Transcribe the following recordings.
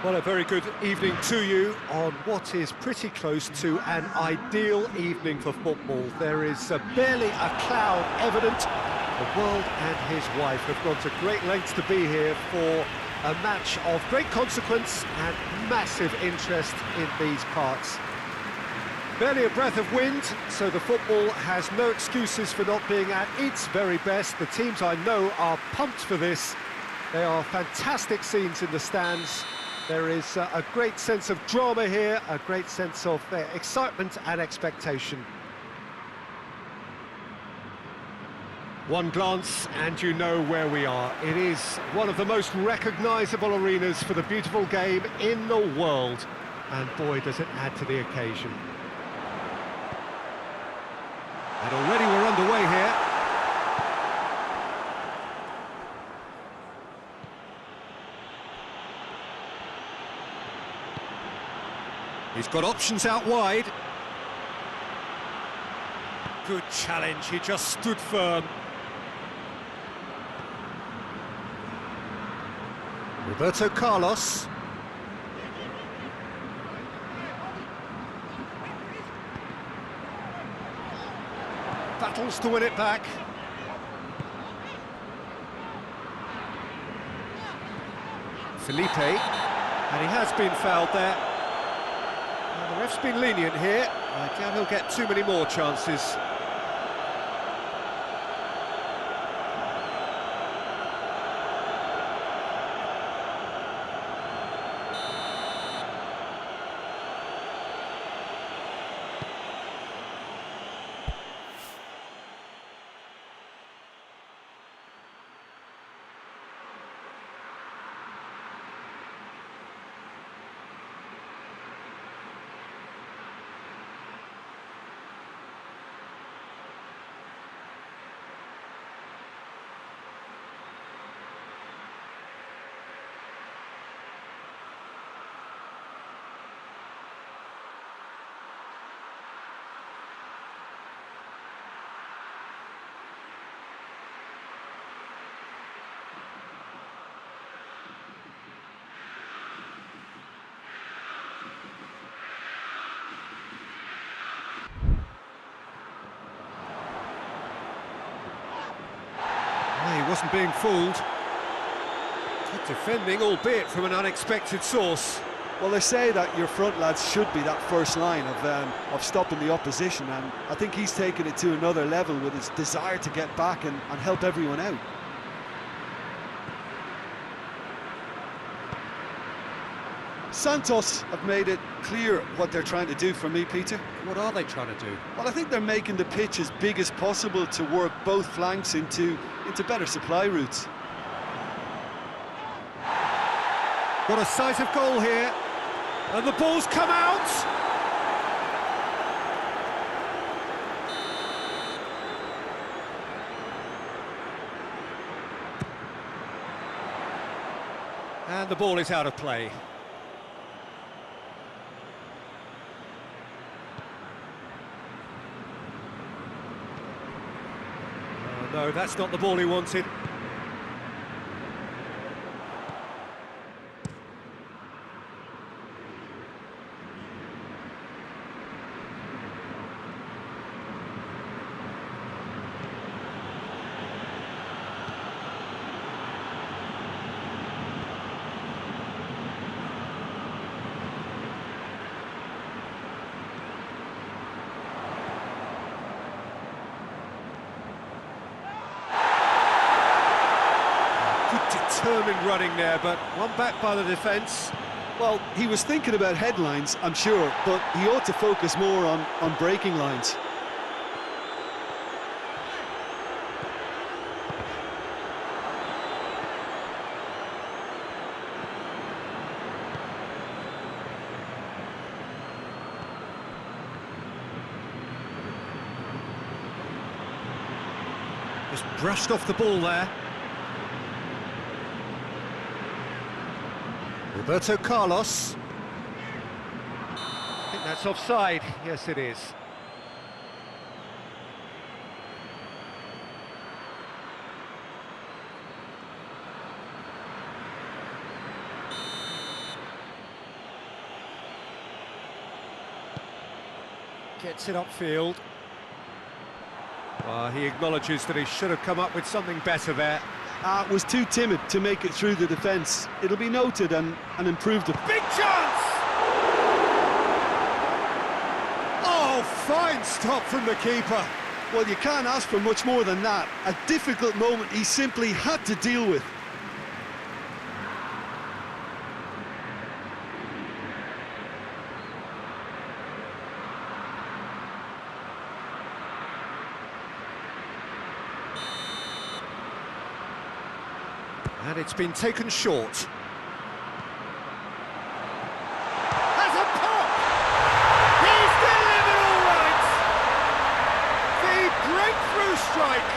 Well, a very good evening to you on what is pretty close to an ideal evening for football. There is barely a cloud evident. The world and his wife have gone to great lengths to be here for a match of great consequence and massive interest in these parts. Barely a breath of wind, so the football has no excuses for not being at its very best. The teams I know are pumped for this. They are fantastic scenes in the stands. There is a great sense of drama here, a great sense of excitement and expectation. One glance and you know where we are. It is one of the most recognisable arenas for the beautiful game in the world. And boy, does it add to the occasion. And already we're underway here. He's got options out wide. Good challenge, he just stood firm. Roberto Carlos. Battles to win it back. Felipe, and he has been fouled there. Well, the ref's been lenient here. I doubt he'll get too many more chances. He wasn't being fooled. Good defending, albeit from an unexpected source. Well, they say that your front lads should be that first line of stopping the opposition, and I think he's taken it to another level with his desire to get back and help everyone out. Santos have made it clear what they're trying to do for me, Peter. What are they trying to do? Well, I think they're making the pitch as big as possible to work both flanks into better supply routes. Got a sight of goal here, and the ball's come out! And the ball is out of play. No, that's not the ball he wanted. Determined running there, but one back by the defence. Well, he was thinking about headlines, I'm sure, but he ought to focus more on breaking lines. Just brushed off the ball there. Roberto Carlos. I think that's offside. Yes, it is. Gets it upfield. He acknowledges that he should have come up with something better there. Was too timid to make it through the defence. It'll be noted and improved. Big chance! Oh, fine stop from the keeper. Well, you can't ask for much more than that. A difficult moment he simply had to deal with. And it's been taken short. Has a pop! He's delivered all right! The breakthrough strike!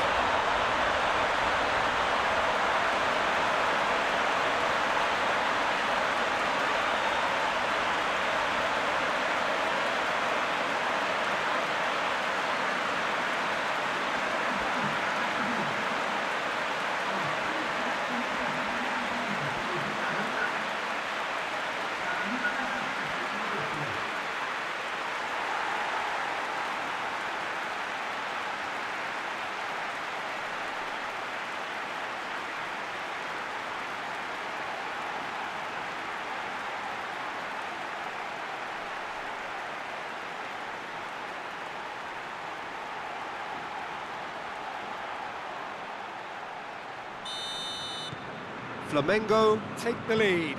Flamengo take the lead.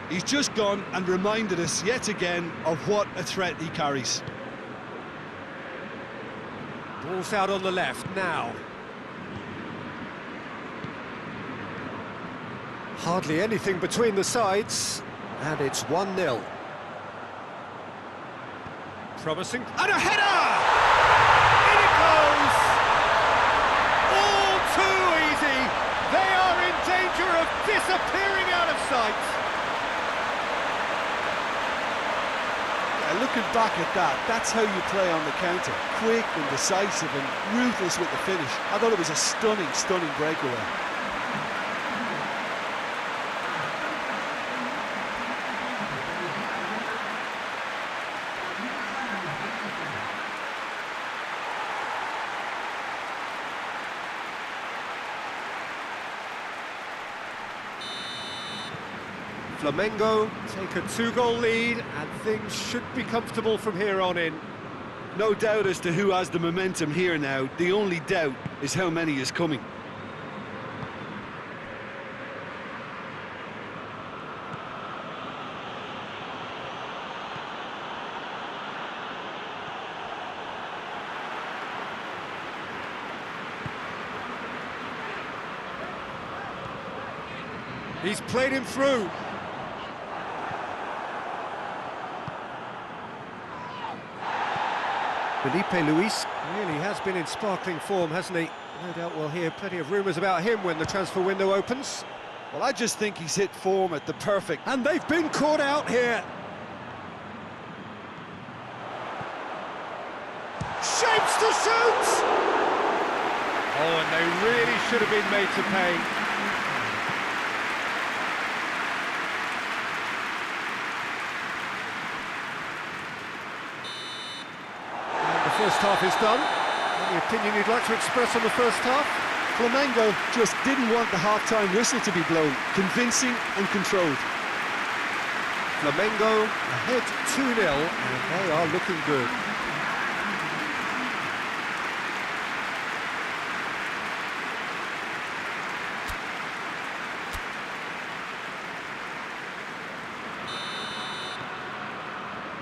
He's just gone and reminded us yet again of what a threat he carries. Ball's out on the left now. Hardly anything between the sides, and it's 1-0. Promising, and a header! In it goes! All too easy! They are in danger of disappearing out of sight! Yeah, looking back at that, that's how you play on the counter. Quick and decisive and ruthless with the finish. I thought it was a stunning, stunning breakaway. Flamengo take a 2-goal lead, and things should be comfortable from here on in. No doubt as to who has the momentum here now. The only doubt is how many is coming. He's played him through. Felipe Luis really has been in sparkling form, hasn't he? No doubt we'll hear plenty of rumours about him when the transfer window opens. Well, I just think he's hit form at the perfect... And they've been caught out here. Shapes to shoot! Oh, and they really should have been made to pay. First half is done. Any opinion you'd like to express on the first half? Flamengo just didn't want the half-time whistle to be blown. Convincing and controlled. Flamengo ahead 2-0, and they are looking good.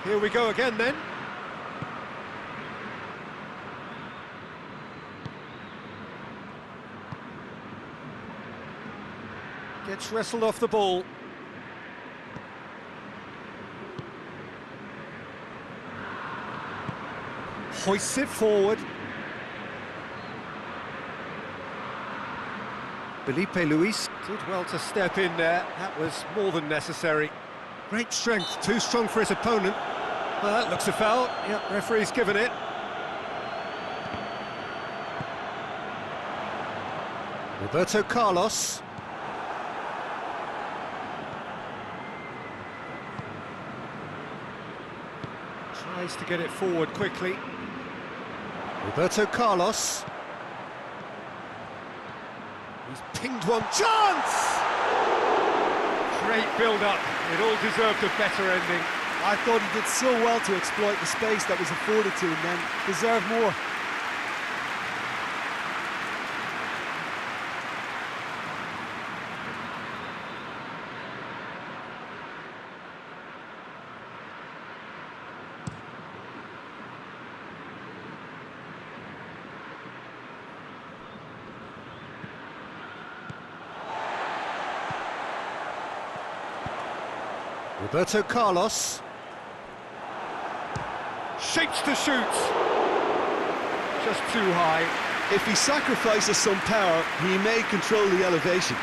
Here we go again then. Gets wrestled off the ball. Hoists it forward. Felipe Luis did well to step in there. That was more than necessary. Great strength, too strong for his opponent. Well, that looks a foul. Yep, referee's given it. Roberto Carlos. Place to get it forward quickly. Roberto Carlos. He's pinged one. Chance! Great build-up. It all deserved a better ending. I thought he did so well to exploit the space that was afforded to him, then deserved more. Roberto Carlos. Shapes to shoot. Just too high. If he sacrifices some power, he may control the elevation.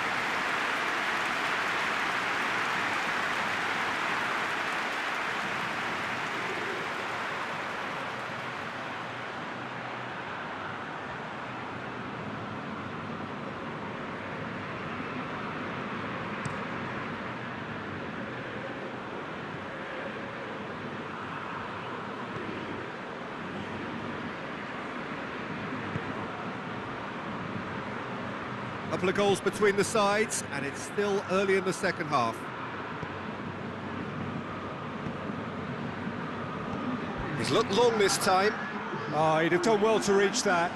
Couple of goals between the sides, and it's still early in the second half. He's looked long this time. Oh, he'd have done well to reach that.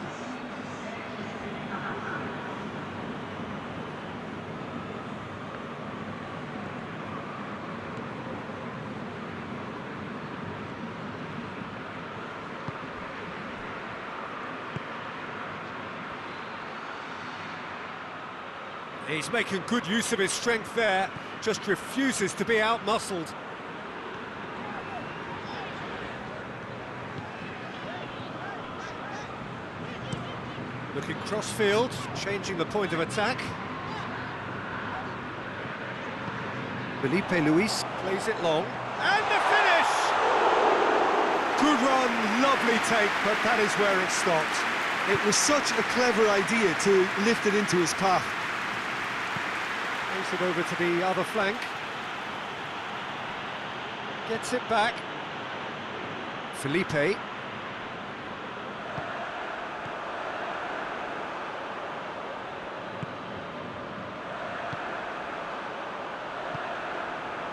He's making good use of his strength there, just refuses to be out-muscled. Looking cross-field, changing the point of attack. Felipe Luis plays it long. And the finish! Good run, lovely take, but that is where it stopped. It was such a clever idea to lift it into his path. Plays it over to the other flank. Gets it back. Felipe.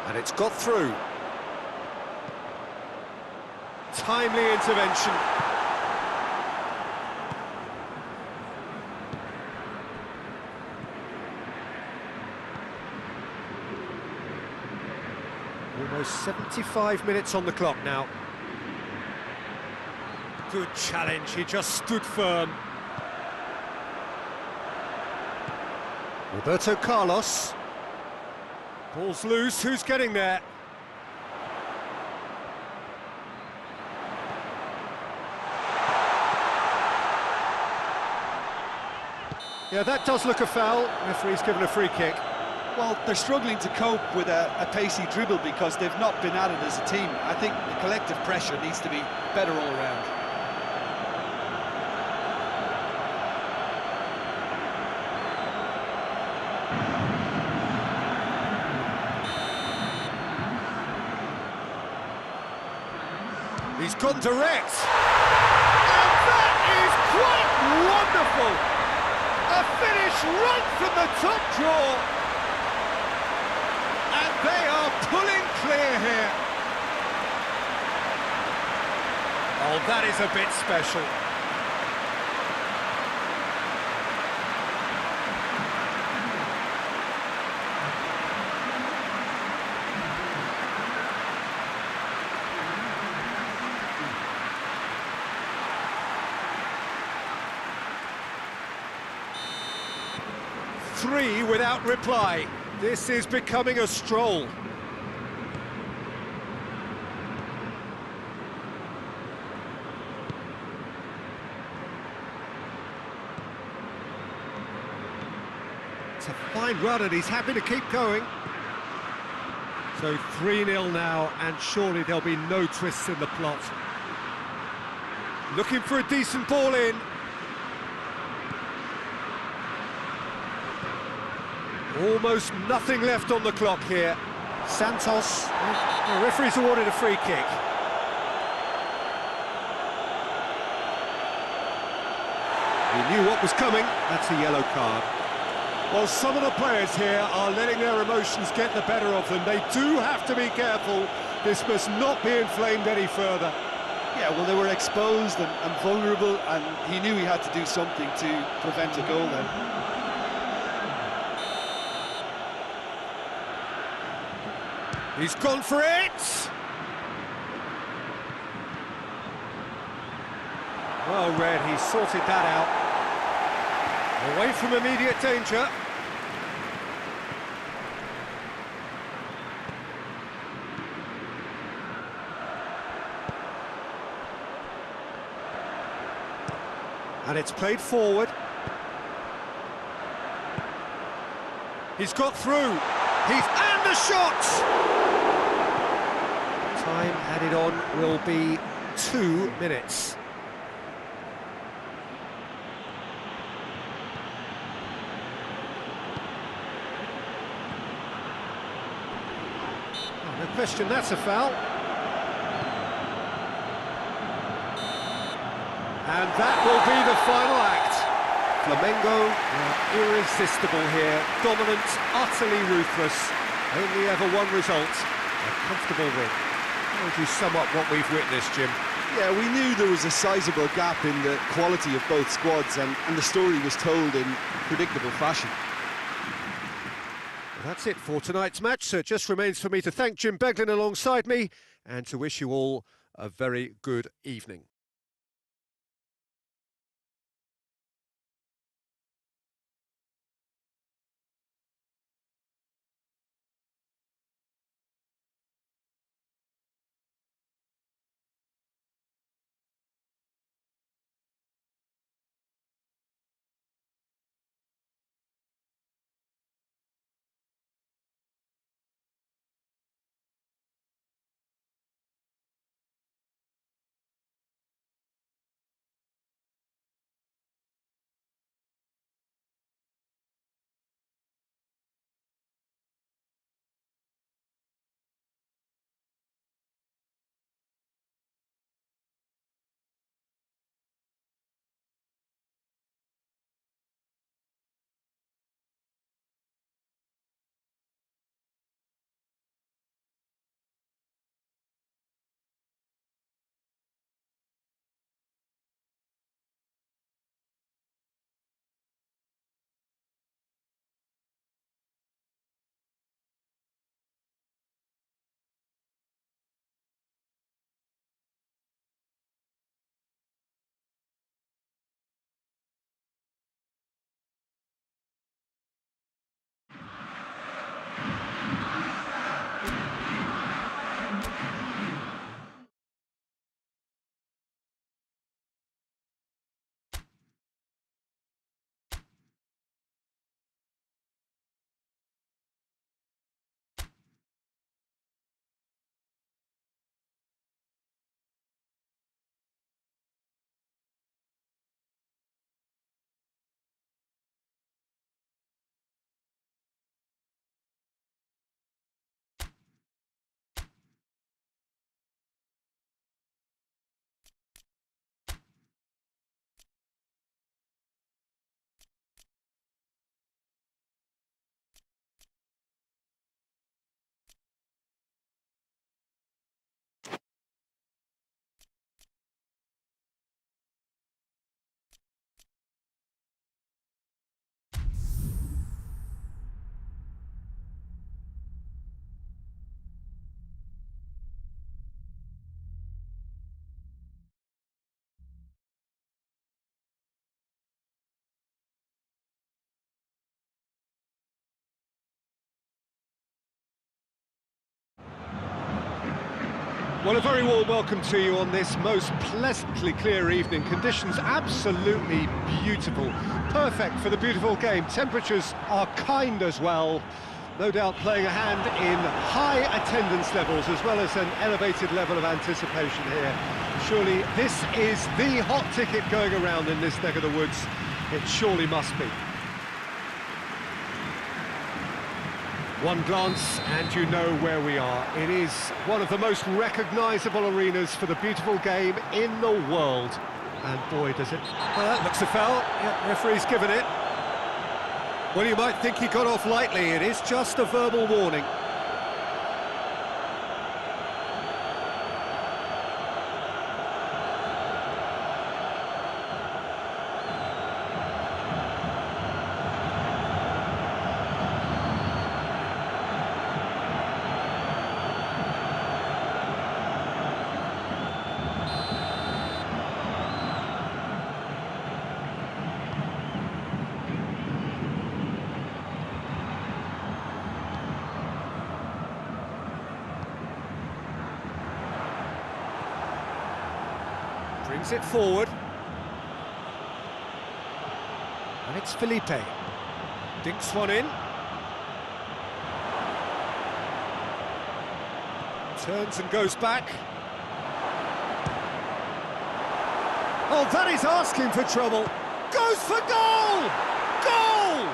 And it's got through. Timely intervention. Almost 75 minutes on the clock now. Good challenge, he just stood firm. Roberto Carlos. Ball's loose, who's getting there? Yeah, that does look a foul. Referee's given a free kick. Well, they're struggling to cope with a pacey dribble because they've not been at it as a team. I think the collective pressure needs to be better all around. He's gone direct. And that is quite wonderful. A finish right from the top draw. And they are pulling clear here. Oh, that is a bit special. Three without reply. This is becoming a stroll. It's a fine run and he's happy to keep going. So 3-0 now, and surely there'll be no twists in the plot. Looking for a decent ball in. Almost nothing left on the clock here. Santos, the referee's awarded a free kick. He knew what was coming. That's a yellow card. Well, some of the players here are letting their emotions get the better of them. They do have to be careful. This must not be inflamed any further. Yeah, well, they were exposed and vulnerable, and he knew he had to do something to prevent a goal then. He's gone for it! Well read, he sorted that out. Away from immediate danger. And it's played forward. He's got through. And the shot! Time added on will be 2 minutes. No question, that's a foul. And that will be the final act. Flamengo are irresistible here, dominant, utterly ruthless. Only ever one result, a comfortable win. How would you sum up what we've witnessed, Jim? Yeah, we knew there was a sizable gap in the quality of both squads, and the story was told in predictable fashion. Well, that's it for tonight's match, so it just remains for me to thank Jim Beglin alongside me and to wish you all a very good evening. Well, a very warm welcome to you on this most pleasantly clear evening. Conditions absolutely beautiful. Perfect for the beautiful game. Temperatures are kind as well. No doubt playing a hand in high attendance levels as well as an elevated level of anticipation here. Surely this is the hot ticket going around in this neck of the woods. It surely must be. One glance and you know where we are. It is one of the most recognisable arenas for the beautiful game in the world. And boy, does it... Well, that looks a foul. Yeah, referee's given it. Well, you might think he got off lightly. It is just a verbal warning. Brings it forward. And it's Felipe. Dinks one in. Turns and goes back. Oh, that is asking for trouble. Goes for goal! Goal!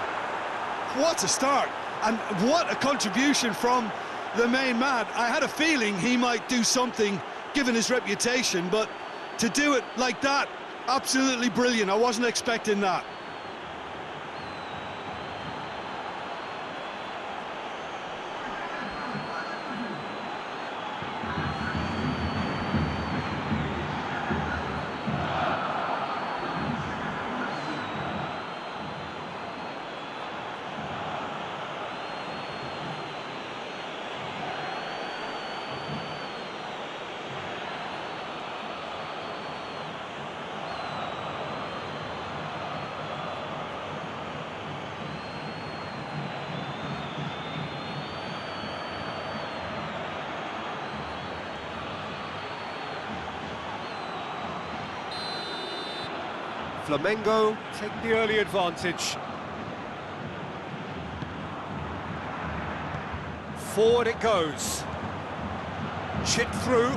What a start, and what a contribution from the main man. I had a feeling he might do something, given his reputation, but to do it like that, absolutely brilliant. I wasn't expecting that. Flamengo take the early advantage. Forward it goes. Chip through.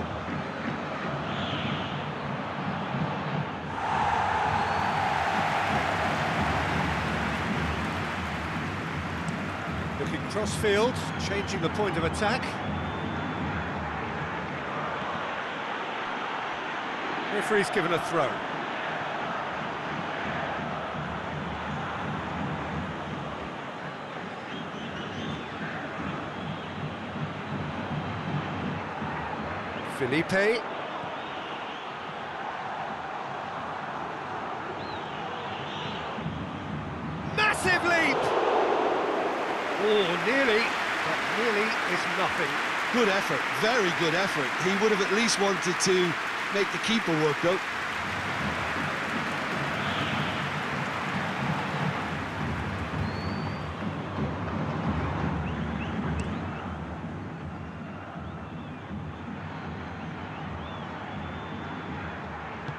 Looking cross-field, changing the point of attack. Referee's given a throw. Felipe. Massive leap! Oh, nearly, but nearly is nothing. Good effort, very good effort. He would have at least wanted to make the keeper work, though.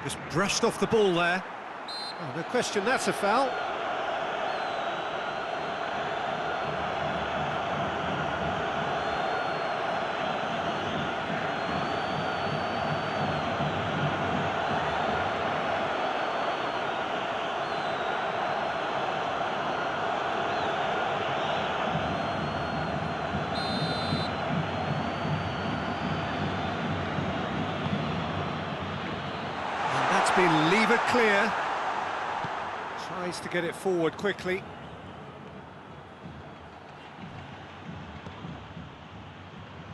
Just brushed off the ball there. Oh, no question, that's a foul. Been levered clear. Tries to get it forward quickly.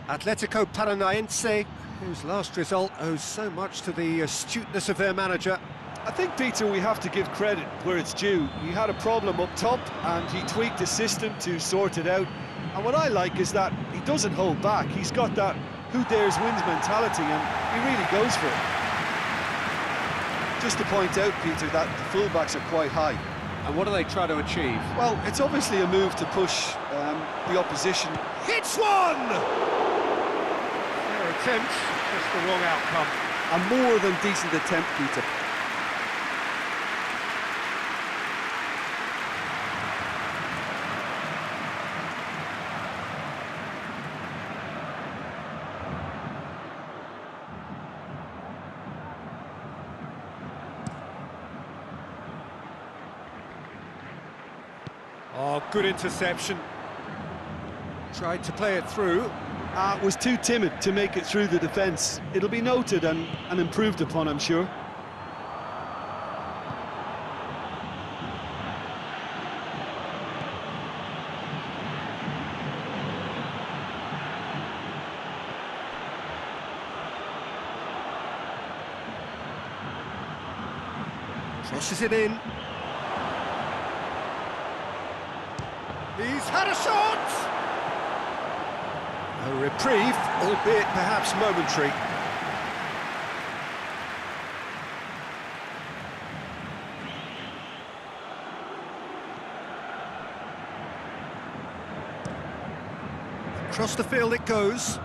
Atletico Paranaense, whose last result owes so much to the astuteness of their manager. I think, Peter, we have to give credit where it's due. He had a problem up top and he tweaked the system to sort it out. And what I like is that he doesn't hold back. He's got that who dares wins mentality and he really goes for it. Just to point out, Peter, that the fullbacks are quite high. And what do they try to achieve? Well, it's obviously a move to push the opposition. Hits one! Their attempt, just the wrong outcome. A more than decent attempt, Peter. Oh, good interception. Tried to play it through. Was too timid to make it through the defence. It'll be noted and improved upon, I'm sure. Crosses it in. He's had a shot! A reprieve, albeit perhaps momentary. Across the field it goes.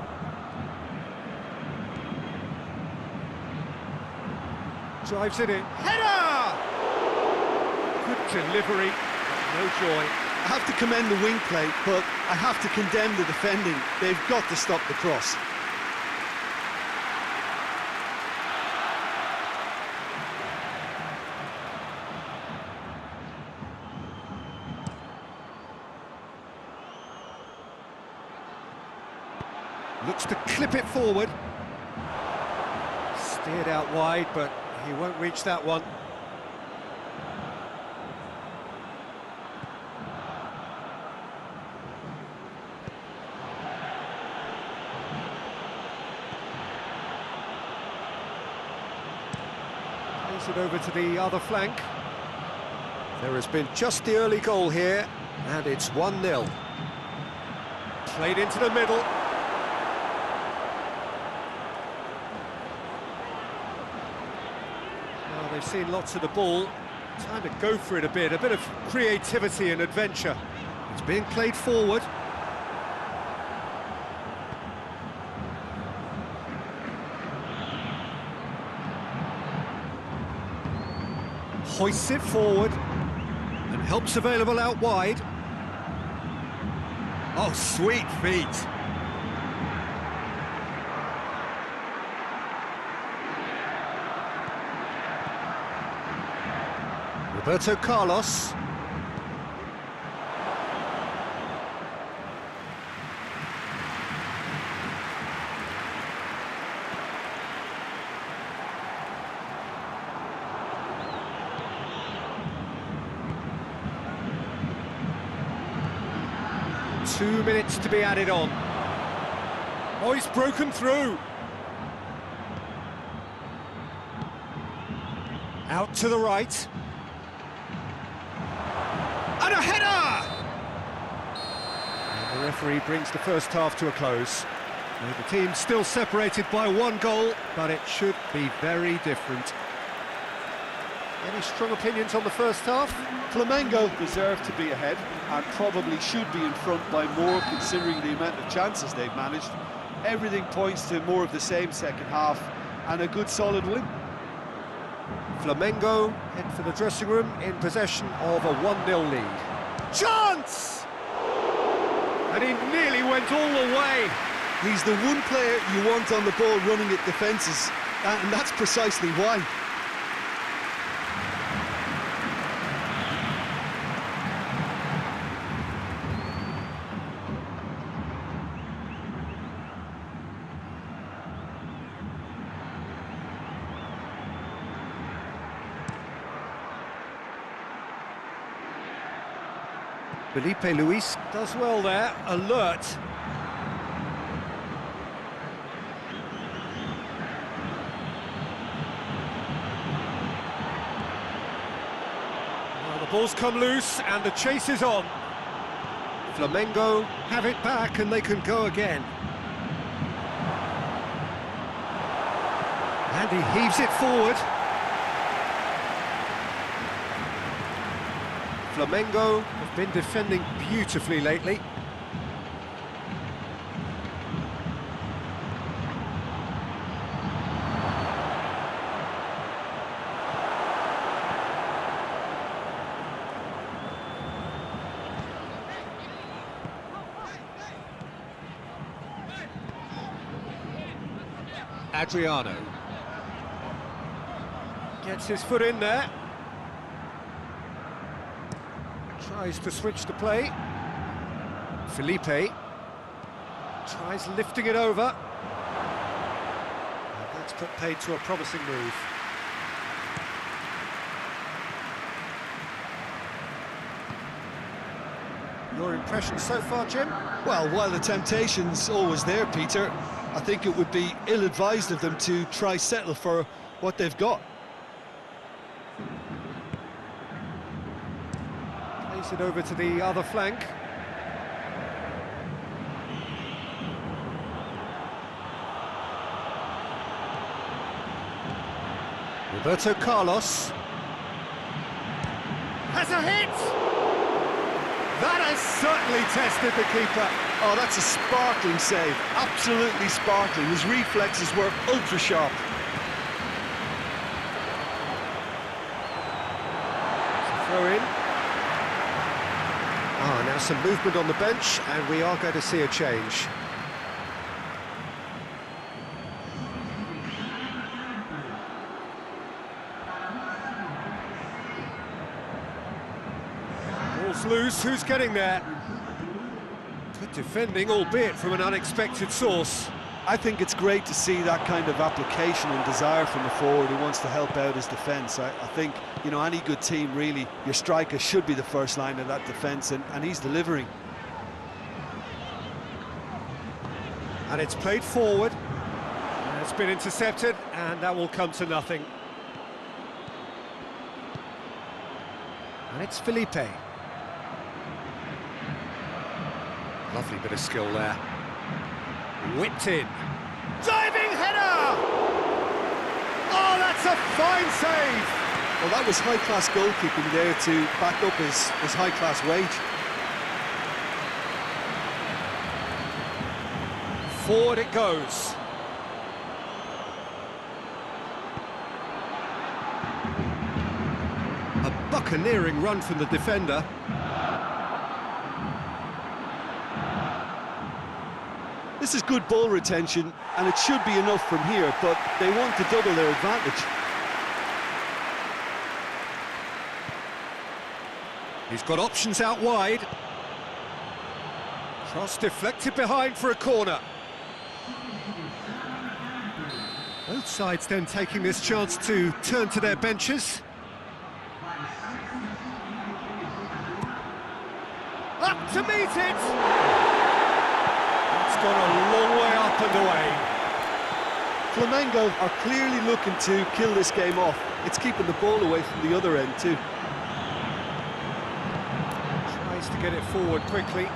Drives it in. Header! Good delivery, no joy. I have to commend the wing play, but I have to condemn the defending. They've got to stop the cross. Looks to clip it forward. Steered out wide, but he won't reach that one. Plays it over to the other flank. There has been just the early goal here, and it's 1-0. Played into the middle. They've seen lots of the ball. Time to go for it a bit of creativity and adventure. It's being played forward. Hoists it forward and helps available out wide. Oh, sweet feet. Roberto Carlos. Two minutes to be added on. Oh, he's broken through. Out to the right. And a header! And the referee brings the first half to a close. Now, the team's still separated by one goal, but it should be very different. Any strong opinions on the first half? Flamengo deserve to be ahead and probably should be in front by more considering the amount of chances they've managed. Everything points to more of the same second half and a good solid win. Flamengo head for the dressing room in possession of a 1-0 lead. Chance! And he nearly went all the way. He's the one player you want on the ball running at defences, and that's precisely why. Felipe Luis does well there, alert. Well, the ball's come loose and the chase is on. Flamengo have it back and they can go again. And he heaves it forward. Flamengo have been defending beautifully lately. Adriano gets his foot in there. Tries to switch the play. Felipe tries lifting it over. And that's put paid to a promising move. Your impression so far, Jim? Well, while the temptation's always there, Peter, I think it would be ill-advised of them to try settle for what they've got. Plays it over to the other flank. Roberto Carlos has a hit! That has certainly tested the keeper. Oh, that's a sparkling save, absolutely sparkling. His reflexes were ultra sharp. Throw in. Now some movement on the bench, and we are going to see a change. Ball's loose, who's getting there? Good defending, albeit from an unexpected source. I think it's great to see that kind of application and desire from a forward who wants to help out his defence. I think, you know, any good team, really, your striker should be the first line of that defence, and he's delivering. And it's played forward. It's been intercepted, and that will come to nothing. And it's Felipe. Lovely bit of skill there. Whipped in. Diving header! Oh, that's a fine save! Well, that was high-class goalkeeping there to back up his high-class wage. Forward it goes. A buccaneering run from the defender. This is good ball retention, and it should be enough from here, but they want to double their advantage. He's got options out wide. Cross deflected behind for a corner. Both sides then taking this chance to turn to their benches. Up to meet it! It's gone a long way up and away. Flamengo are clearly looking to kill this game off. It's keeping the ball away from the other end too. Tries to get it forward quickly.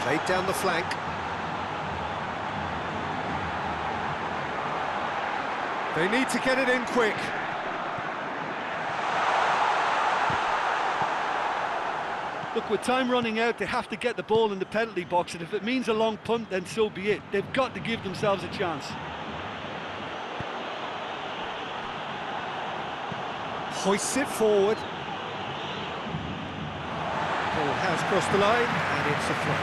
Played down the flank. They need to get it in quick. Look, with time running out, they have to get the ball in the penalty box, and if it means a long punt, then so be it. They've got to give themselves a chance. Hoists it forward. Ball has crossed the line, and it's a throw.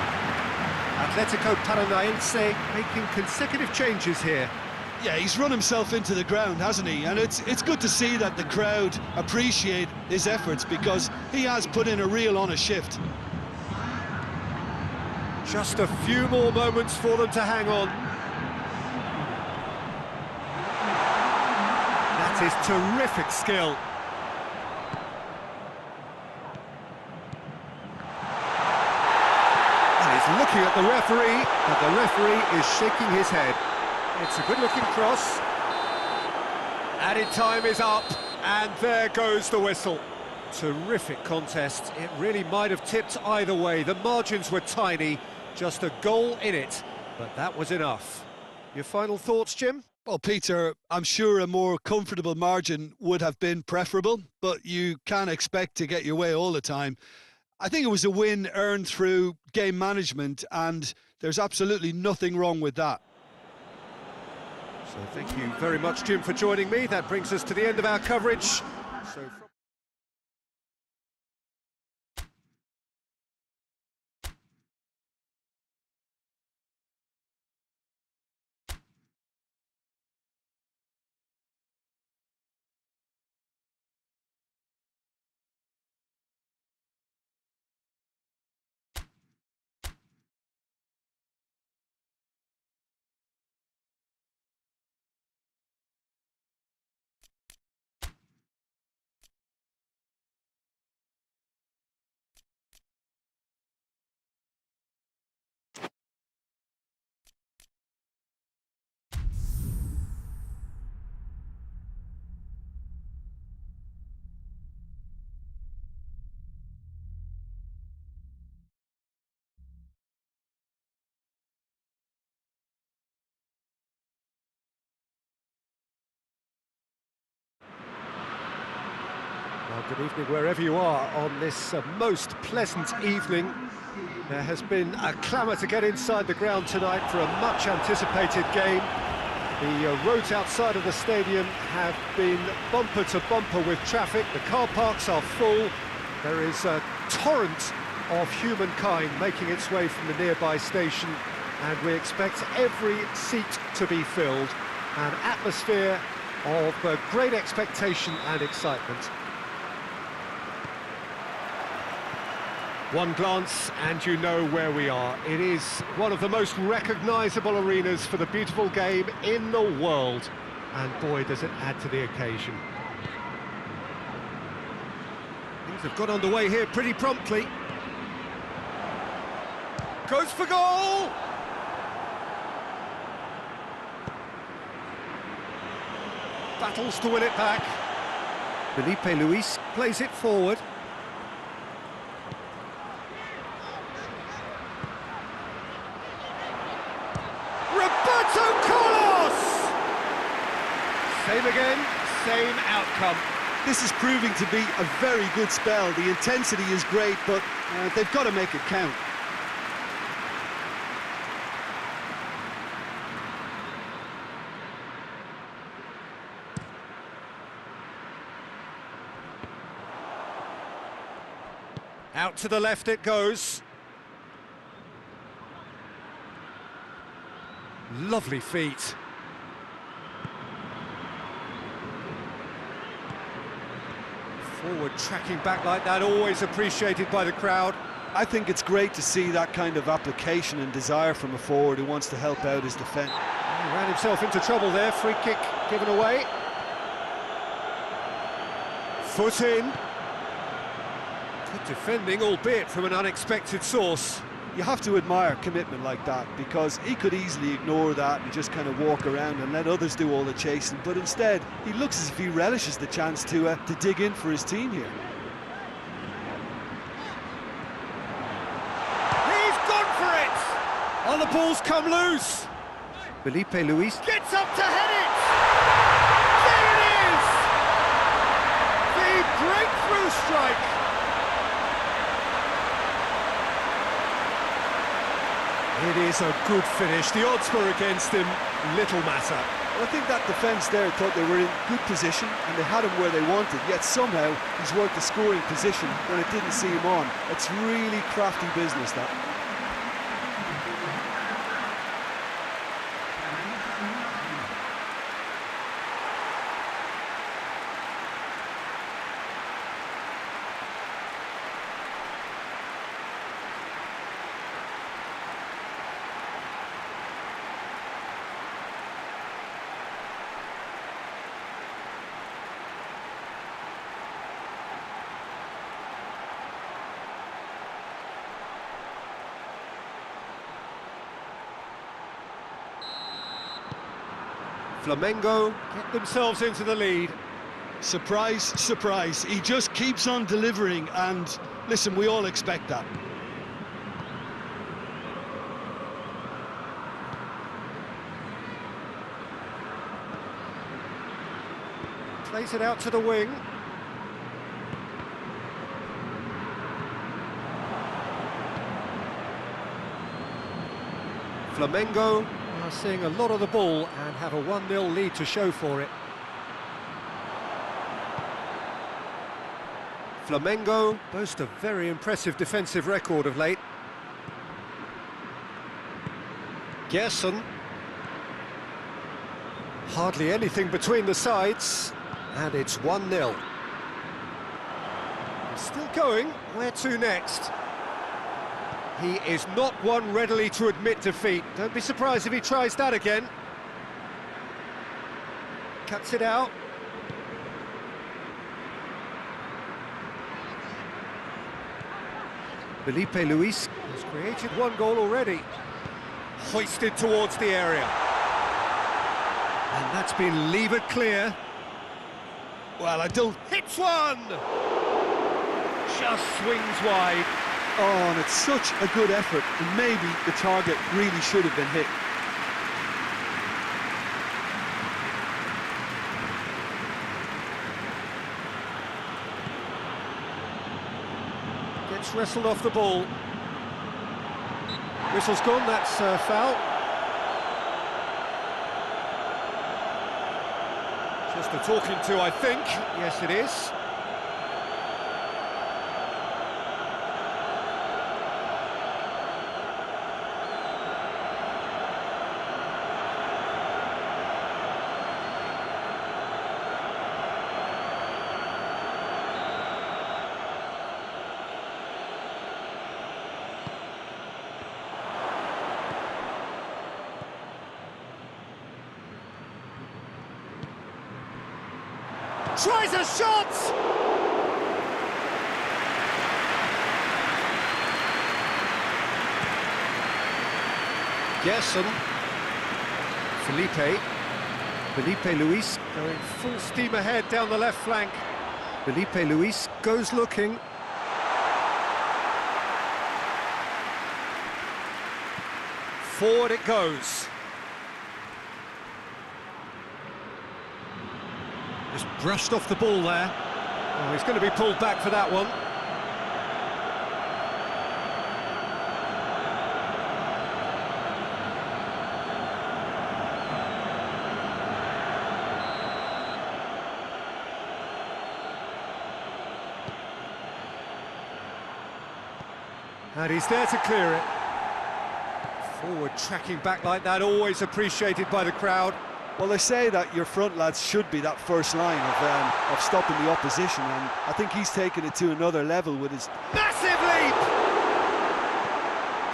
Atletico Paranaense making consecutive changes here. Yeah, he's run himself into the ground, hasn't he? And it's good to see that the crowd appreciate his efforts, because he has put in a real honest shift. Just a few more moments for them to hang on. That is terrific skill. And he's looking at the referee, but the referee is shaking his head. It's a good-looking cross. Added time is up, and there goes the whistle. Terrific contest. It really might have tipped either way. The margins were tiny, just a goal in it, but that was enough. Your final thoughts, Jim? Well, Peter, I'm sure a more comfortable margin would have been preferable, but you can't expect to get your way all the time. I think it was a win earned through game management, and there's absolutely nothing wrong with that. So thank you very much, Jim, for joining me. That brings us to the end of our coverage. So Good evening wherever you are on this most pleasant evening. There has been a clamour to get inside the ground tonight for a much-anticipated game. The roads outside of the stadium have been bumper to bumper with traffic. The car parks are full. There is a torrent of humankind making its way from the nearby station, and we expect every seat to be filled. An atmosphere of great expectation and excitement. One glance and you know where we are. It is one of the most recognisable arenas for the beautiful game in the world. And boy, does it add to the occasion. Things have got underway here pretty promptly. Goes for goal! Battles to win it back. Felipe Luis plays it forward. Same again, same outcome. This is proving to be a very good spell. The intensity is great, but they've got to make it count. Out to the left it goes. Lovely feet. Forward tracking back like that, always appreciated by the crowd. I think it's great to see that kind of application and desire from a forward who wants to help out his defence. He ran himself into trouble there, free kick given away. Foot in. Good defending, albeit from an unexpected source. You have to admire commitment like that, because he could easily ignore that and just kind of walk around and let others do all the chasing, but instead he looks as if he relishes the chance to dig in for his team here. He's gone for it! And the ball's come loose. Felipe Luis gets up to head it! There it is! The breakthrough strike! It is a good finish. The odds were against him, little matter. Well, I think that defence there thought they were in good position and they had him where they wanted, yet somehow he's worked the scoring position when it didn't see him on. It's really crafty business, that. Flamengo get themselves into the lead. Surprise, surprise. He just keeps on delivering, and listen, we all expect that. Plays it out to the wing. Flamengo are seeing a lot of the ball and have a 1-0 lead to show for it. Flamengo boast a very impressive defensive record of late. Gerson. Hardly anything between the sides, and it's 1-0. Still going, where to next? He is not one readily to admit defeat. Don't be surprised if he tries that again. Cuts it out. Felipe Luis has created one goal already. Hoisted towards the area. And that's been levered clear. Well, I don't... Hits one! Just swings wide. Oh, and it's such a good effort, and maybe the target really should have been hit. It's wrestled off the ball. Whistle's gone, that's foul. Just a talking to, I think. Yes, it is. Tries a shot! Gerson. Felipe Luis Going full steam ahead down the left flank. Felipe Luis goes looking. Forward it goes. Just brushed off the ball there. Oh, he's going to be pulled back for that one. And he's there to clear it. Forward tracking back like that, always appreciated by the crowd. Well, they say that your front lads should be that first line of stopping the opposition, and I think he's taken it to another level with his... Massive leap!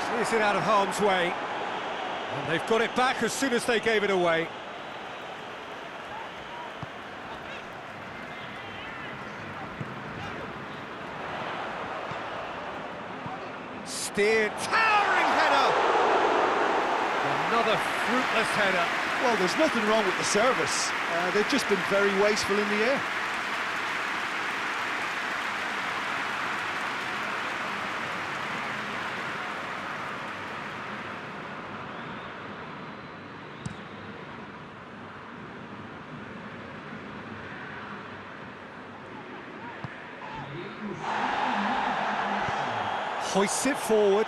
Clears it out of harm's way. And they've got it back as soon as they gave it away. Steered, towering header! Another fruitless header. Well, there's nothing wrong with the service. They've just been very wasteful in the air. Hoists it forward.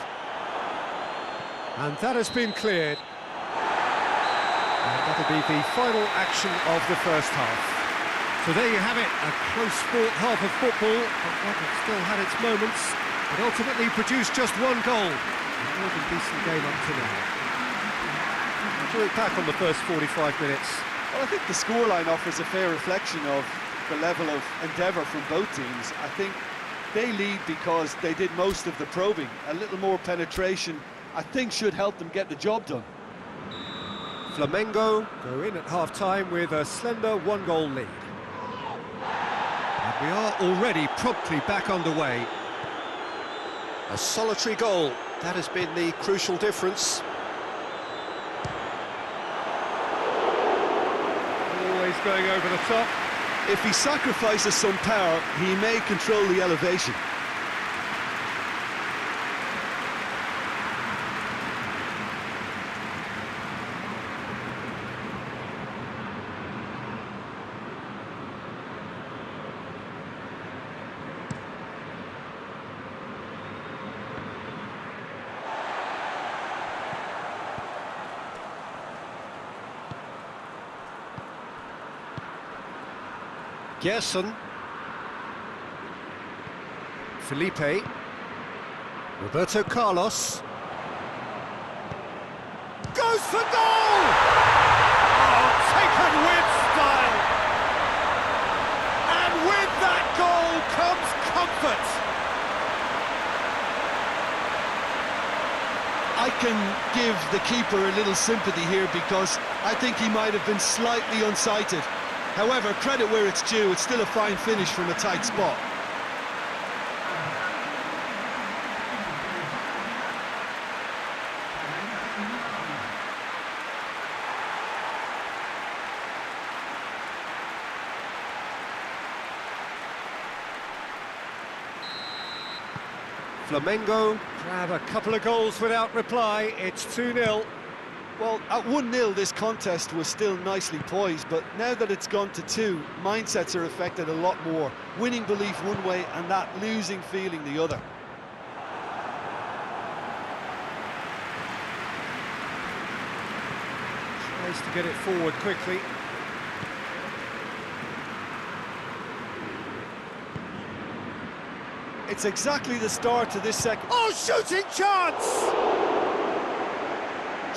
And that has been cleared. And that'll be the final action of the first half. So there you have it, a close-fought half of football, but one that still had its moments, but ultimately produced just one goal. A more than decent game up to now. How do you look back on the first 45 minutes? Well, I think the scoreline offers a fair reflection of the level of endeavour from both teams. I think they lead because they did most of the probing. A little more penetration, I think, should help them get the job done. Flamengo go in at half-time with a slender one-goal lead. And we are already promptly back underway. A solitary goal, that has been the crucial difference. Always going over the top. If he sacrifices some power, he may control the elevation. Gerson. Felipe. Roberto Carlos. Goes for goal! Oh, taken with style! And with that goal comes comfort! I can give the keeper a little sympathy here because I think he might have been slightly unsighted. However, credit where it's due, it's still a fine finish from a tight spot. Flamengo grab a couple of goals without reply. It's 2-0. Well, at 1-0 this contest was still nicely poised, but now that it's gone to 2, mindsets are affected a lot more. Winning belief one way and that losing feeling the other. Tries to get it forward quickly. It's exactly the start to this second. Oh, shooting chance!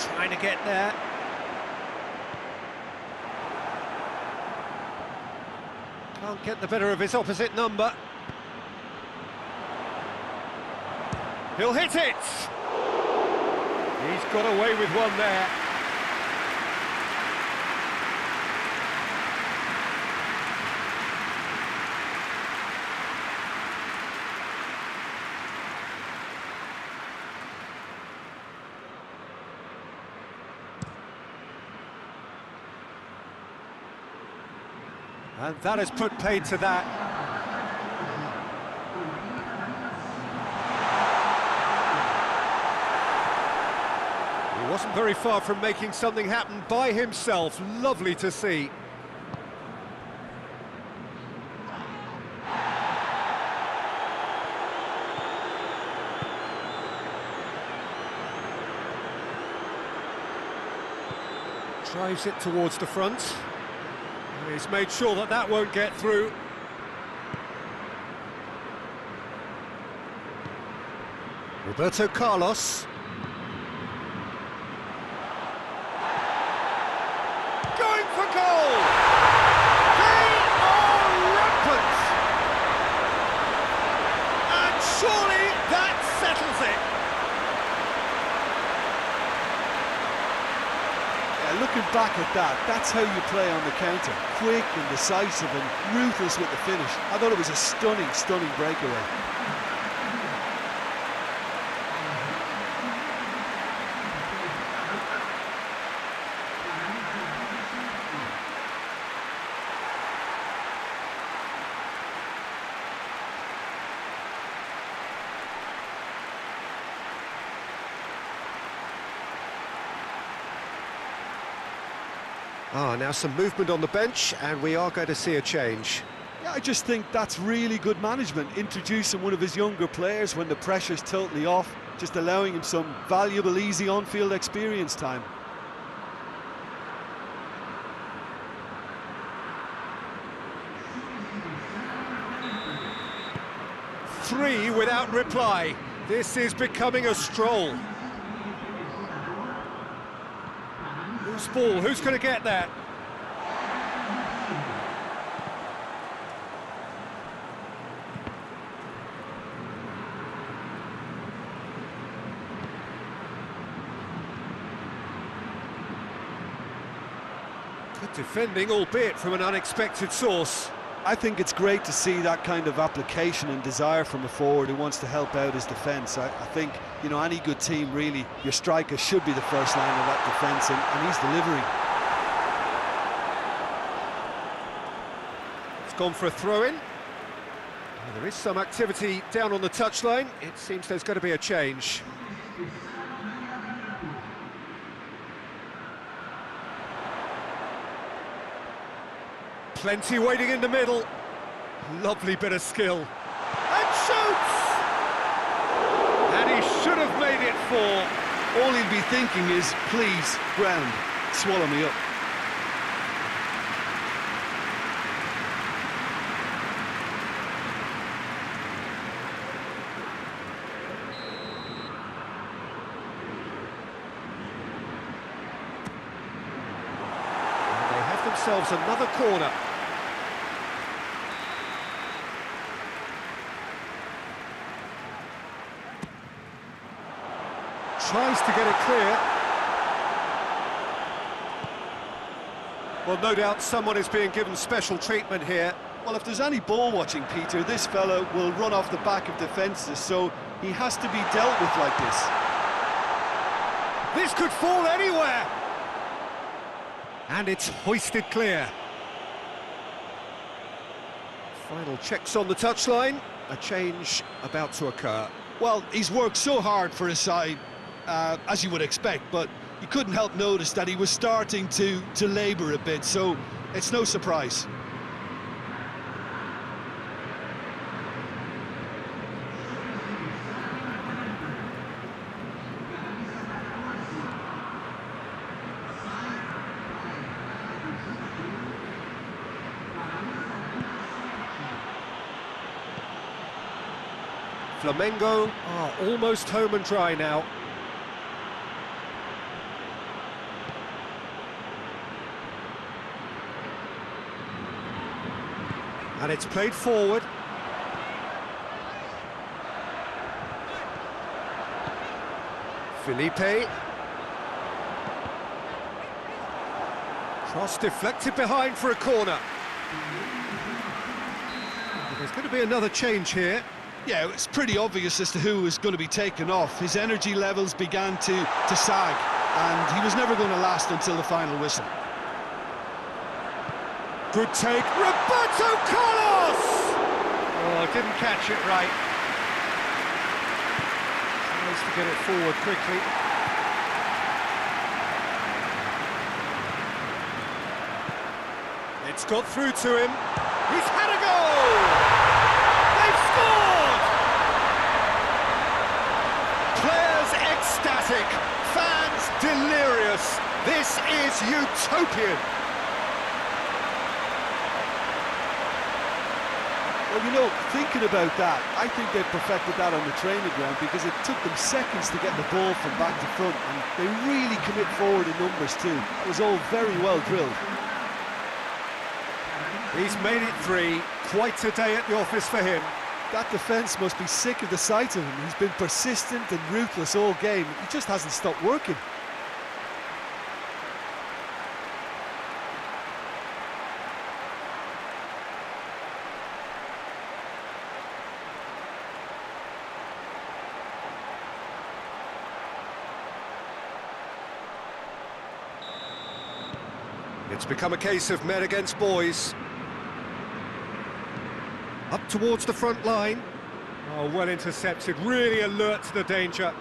Trying to get there. Can't get the better of his opposite number. He'll hit it! He's got away with one there. And that has put paid to that. He wasn't very far from making something happen by himself. Lovely to see. Drives it towards the front. He's made sure that that won't get through. Roberto Carlos. Going for goal! They are rampant! And surely that settles it. Looking back at that, that's how you play on the counter. Quick and decisive and ruthless with the finish. I thought it was a stunning, stunning breakaway. Now some movement on the bench, and we are going to see a change. Yeah, I just think that's really good management, introducing one of his younger players when the pressure's totally off, just allowing him some valuable, easy on-field experience time. Three without reply. This is becoming a stroll. Who's ball? Who's going to get that? Good defending, albeit from an unexpected source. I think it's great to see that kind of application and desire from a forward who wants to help out his defence. I think, you know, any good team, really, your striker should be the first line of that defence, and he's delivering. It's gone for a throw-in. There is some activity down on the touchline. It seems there's going to be a change. Plenty waiting in the middle. Lovely bit of skill. And shoots! And he should have made it four. All he'll be thinking is, please, ground, swallow me up. And they have themselves another corner. Tries to get it clear. Well, no doubt someone is being given special treatment here. Well, if there's any ball watching, Peter, this fella will run off the back of defences, so he has to be dealt with like this. This could fall anywhere. And it's hoisted clear. Final checks on the touchline. A change about to occur. Well, he's worked so hard for his side, as you would expect, but you couldn't help notice that he was starting to labour a bit, so it's no surprise. Flamengo are almost home and dry now. And it's played forward. Felipe. Cross deflected behind for a corner. There's going to be another change here. Yeah, it's pretty obvious as to who was going to be taken off. His energy levels began to sag, and he was never going to last until the final whistle. Good take, Roberto Carlos! Oh, didn't catch it right. Nice to get it forward quickly. It's got through to him. He's had a goal! They've scored! Players ecstatic, fans delirious. This is utopian. Well, you know, thinking about that, I think they perfected that on the training ground because it took them seconds to get the ball from back to front, and they really commit forward in numbers too. That was all very well drilled. He's made it 3, quite a day at the office for him. That defence must be sick of the sight of him. He's been persistent and ruthless all game. He just hasn't stopped working. It's become a case of men against boys. Up towards the front line. Oh, well intercepted, really alert to the danger.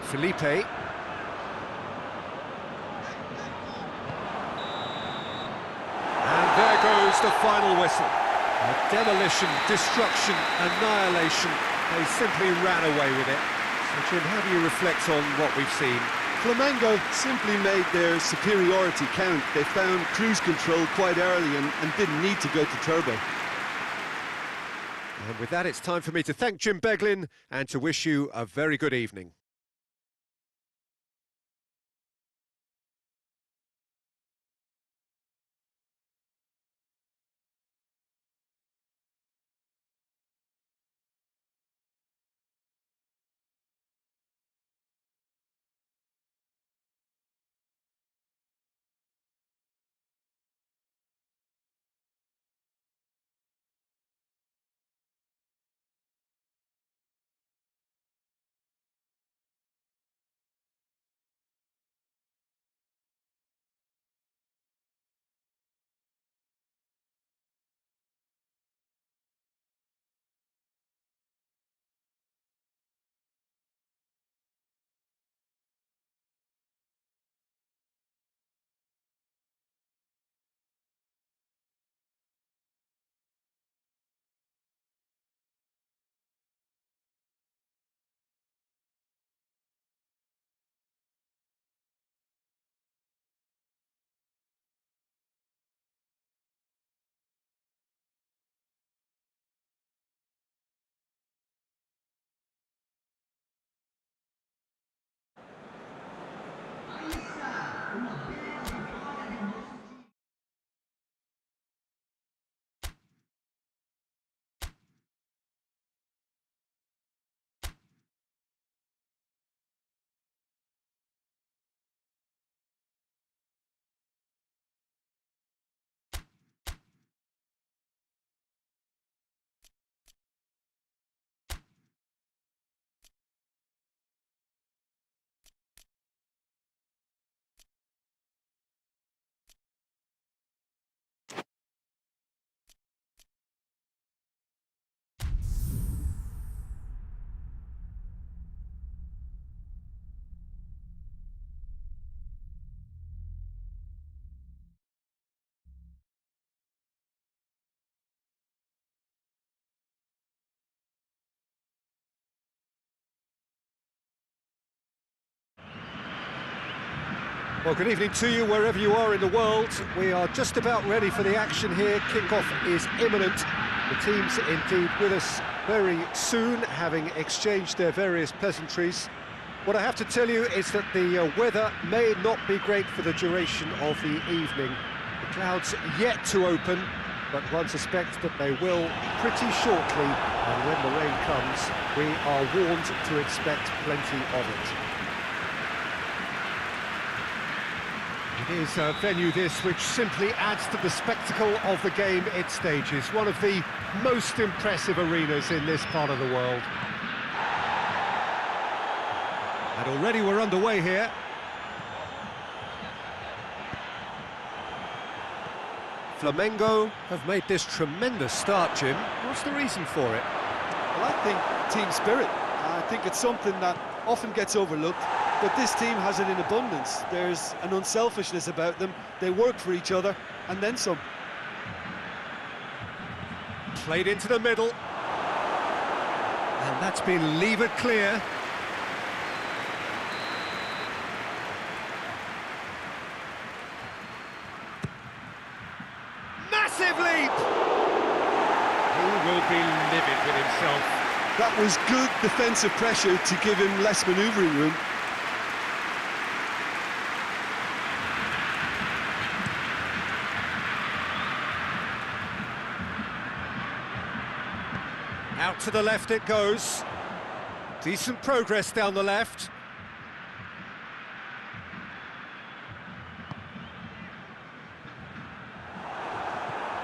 Felipe. And there goes the final whistle. Demolition, destruction, annihilation. They simply ran away with it. So, Jim, how do you reflect on what we've seen? Flamengo simply made their superiority count. They found cruise control quite early and didn't need to go to turbo. And with that, it's time for me to thank Jim Beglin and to wish you a very good evening. Well, good evening to you wherever you are in the world. We are just about ready for the action here. Kick-off is imminent. The teams indeed with us very soon, having exchanged their various pleasantries. What I have to tell you is that the weather may not be great for the duration of the evening. The clouds yet to open, but one suspects that they will pretty shortly, and when the rain comes, we are warned to expect plenty of it. It is a venue this which simply adds to the spectacle of the game it stages, one of the most impressive arenas in this part of the world. And already we're underway here. Flamengo have made this tremendous start, Jim. What's the reason for it? Well, I think team spirit. I think it's something that often gets overlooked, but this team has it in abundance. There's an unselfishness about them. They work for each other, and then some. Played into the middle. And that's been levered clear. Massive leap! He will be livid with himself. That was good defensive pressure to give him less manoeuvring room. Out to the left it goes. Decent progress down the left.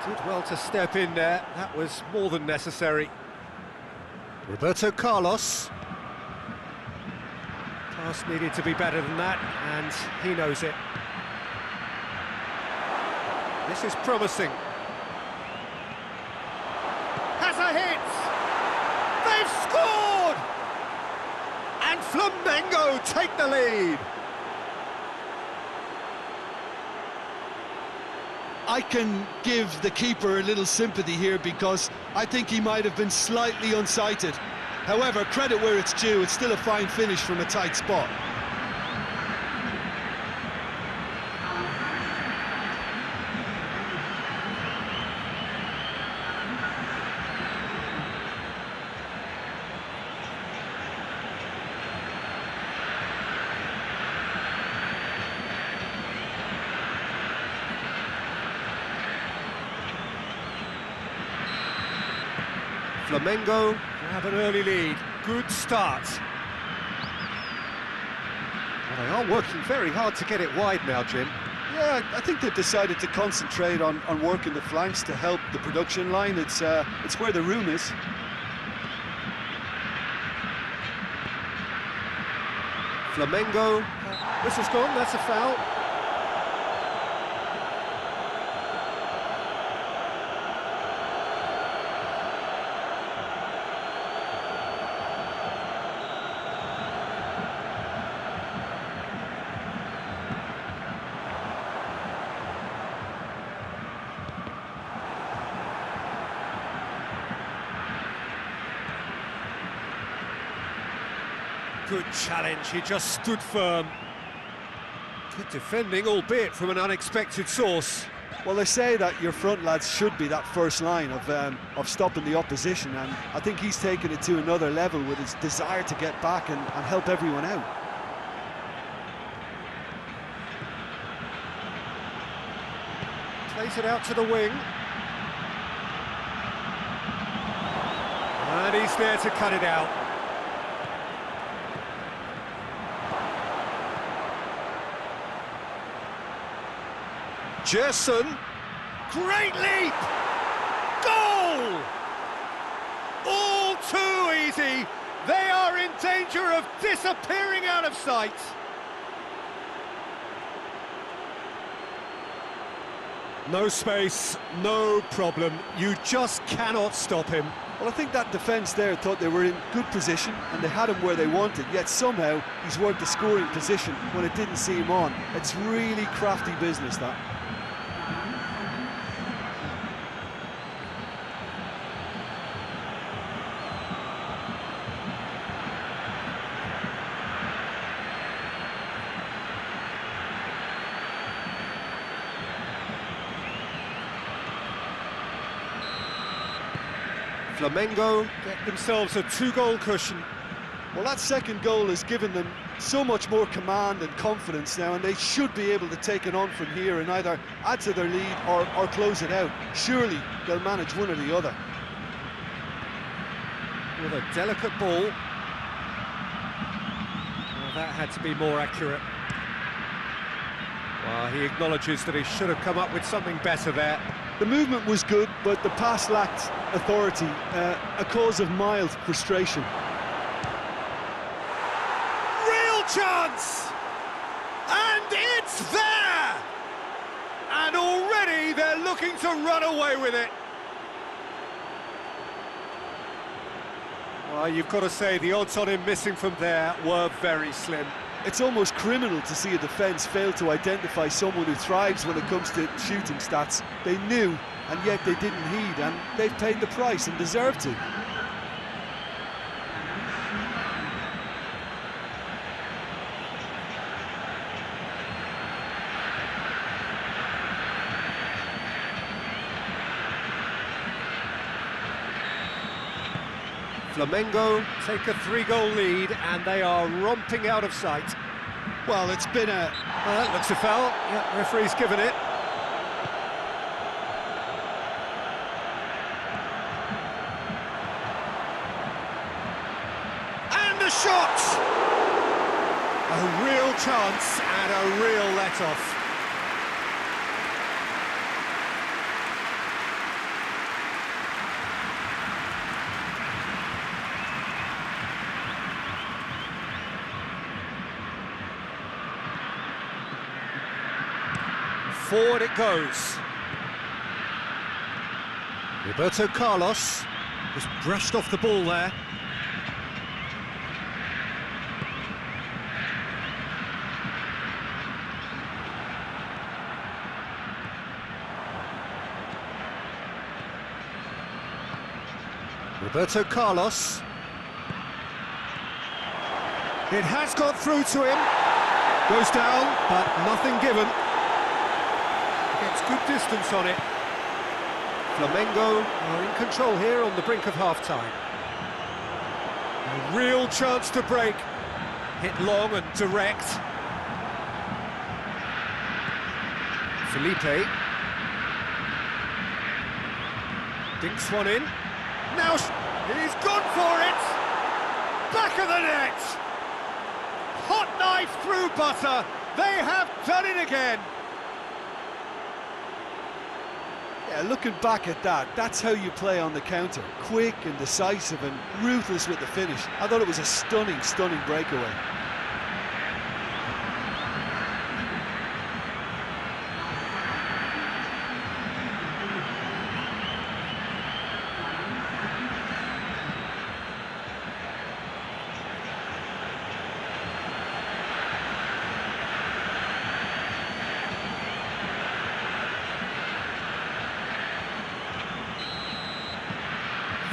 Did well to step in there. That was more than necessary. Roberto Carlos. Pass needed to be better than that, and he knows it. This is promising. Has a hit! They've scored! And Flamengo take the lead! I can give the keeper a little sympathy here because I think he might have been slightly unsighted. However, credit where it's due, it's still a fine finish from a tight spot. Flamengo have an early lead. Good start. Well, they are working very hard to get it wide now, Jim. Yeah, I think they've decided to concentrate on working the flanks to help the production line. It's where the room is. Flamengo. This is gone, that's a foul. Good challenge, he just stood firm. Good defending, albeit from an unexpected source. Well, they say that your front lads should be that first line of stopping the opposition, and I think he's taken it to another level with his desire to get back and help everyone out. Plays it out to the wing. And he's there to cut it out. Gerson, great leap! Goal! All too easy. They are in danger of disappearing out of sight. No space, no problem. You just cannot stop him. Well, I think that defence there thought they were in good position and they had him where they wanted, yet somehow he's worked the scoring position when it didn't see him on. It's really crafty business, that. Flamengo get themselves a 2-goal cushion. Well, that second goal has given them so much more command and confidence now, and they should be able to take it on from here and either add to their lead or close it out. Surely they'll manage one or the other. With a delicate ball. Well, that had to be more accurate. Well, he acknowledges that he should have come up with something better there. The movement was good, but the pass lacked authority, a cause of mild frustration. Real chance! And it's there! And already they're looking to run away with it. Well, you've got to say the odds on him missing from there were very slim. It's almost criminal to see a defence fail to identify someone who thrives when it comes to shooting stats. They knew, and yet they didn't heed, and they've paid the price and deserve to. Flamengo take a 3-goal lead and they are romping out of sight. Well, it's been a... That looks a foul. Yeah, referee's given it. And the shot! A real chance and a real let-off. Forward it goes. Roberto Carlos just brushed off the ball there. Roberto Carlos. It has got through to him. Goes down, but nothing given. Gets good distance on it. Flamengo are in control here on the brink of half-time. A real chance to break. Hit long and direct. Felipe. Dinks one in. Now he's gone for it! Back of the net! Hot knife through butter. They have done it again. Yeah, looking back at that, that's how you play on the counter. Quick and decisive and ruthless with the finish. I thought it was a stunning, stunning breakaway.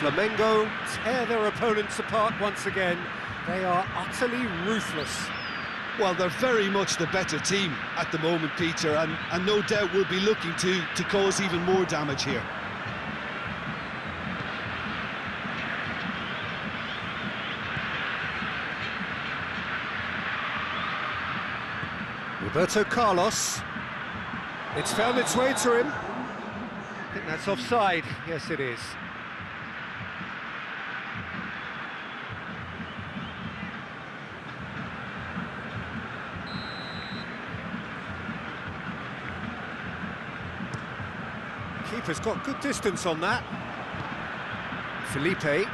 Flamengo tear their opponents apart once again. They are utterly ruthless. Well, they're very much the better team at the moment, Peter, and no doubt will be looking to cause even more damage here. Roberto Carlos. It's found its way to him. I think that's offside. Yes, it is. Keeper's got good distance on that. Felipe.